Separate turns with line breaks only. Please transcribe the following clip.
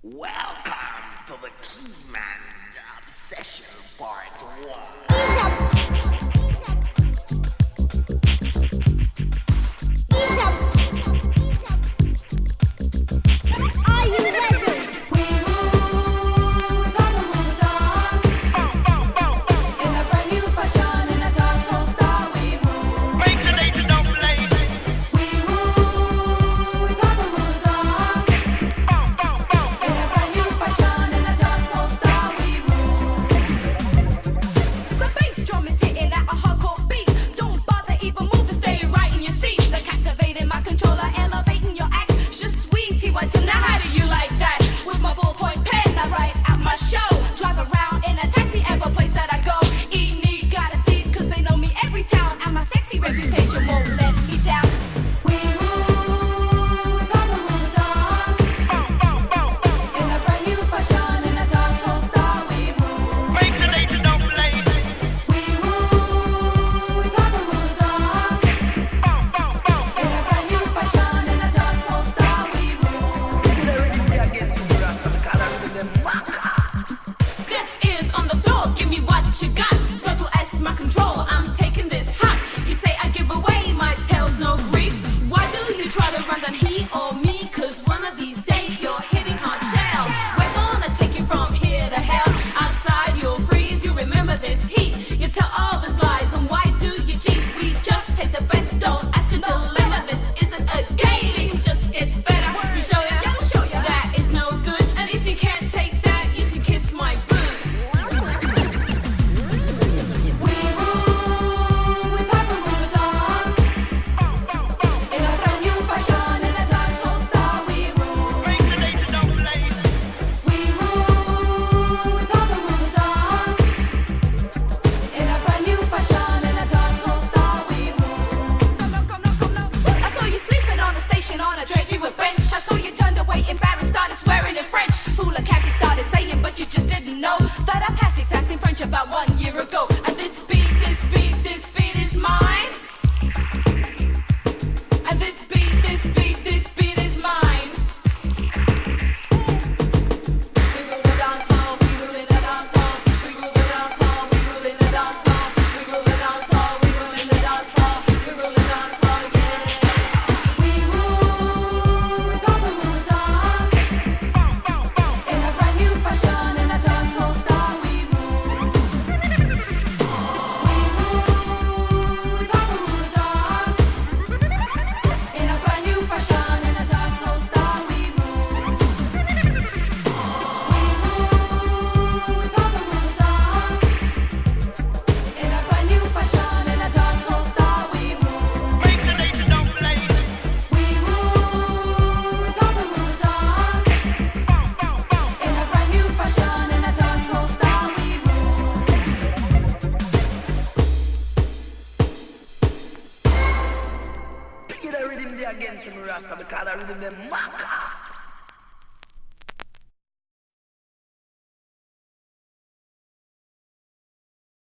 Welcome to the Keyman Dub Session Part 1.
Are you ready?
We move with all the dance in a brand new fashion in a dancehall style. We move.
Make the nature don't play.
We move with all the dance in a brand new fashion in a dancehall style. We move. The bass drum is hitting at a hardcore beat. Don't bother even moving, stay right in your seat. The captivating my controller, elevating your act. Just sweetie, what to now? How do you like that? With my ballpoint pen, I write at my show. Drive around in a taxi, every place that I go. Eat neat, got a seat, cause they know me every town. And my sexy reputation won't let me down. We move with all the dance in a brand new fashion in a dancehall style. We move.
Make the nature don't play.
We move with all the dance in a brand new fashion in a dancehall style. We move. Deaf ears on the floor, give me what you got. Total S my control, I'm taking this hot. You say I give away, my tail's no grief. Why do you try to run that he or me? Cause one of these days you're hitting hard shell. We're gonna take you from here to hell. Outside you'll freeze, you remember this heat. You tell all these lies, and why do you cheat? We just take the best, don't ask a dilemma. This isn't a game, it just gets better. We show ya, that is no good. And if you can't take that, you can kiss my boot. We move with Papa dance in a brand new fashion in a dancehall style. We move.
Make the nature don't play.
We move with Papa dance in a brand new fashion in a dancehall style. We move. I saw you sleeping on a station on a train, you were bench. I saw you turned away, embarrassed, started swearing in French. Fool a cab, you started saying, but you just didn't know that I passed exams in French about 1 year ago. And this beat is mine. And this beat is mine. We rule the dance hall, we rule in the dance hall. We rule the dance hall, we rule in the dance hall. We rule the dance hall, we rule in the dance hall. We rule the dance hall, yeah. We rule with all the dance in a brand new fashion in a dancehall style. We rule. We rule with all the dance in a brand new fashion in a dancehall style. We rule. We rule with all the dance in a brand new fashion in a dancehall style. We rule.
Make the nature don't play.
We rule with all the dance in a brand new fashion in a dancehall style. We rule.
Play the rhythm there again, Rasta, because the rhythm them maca.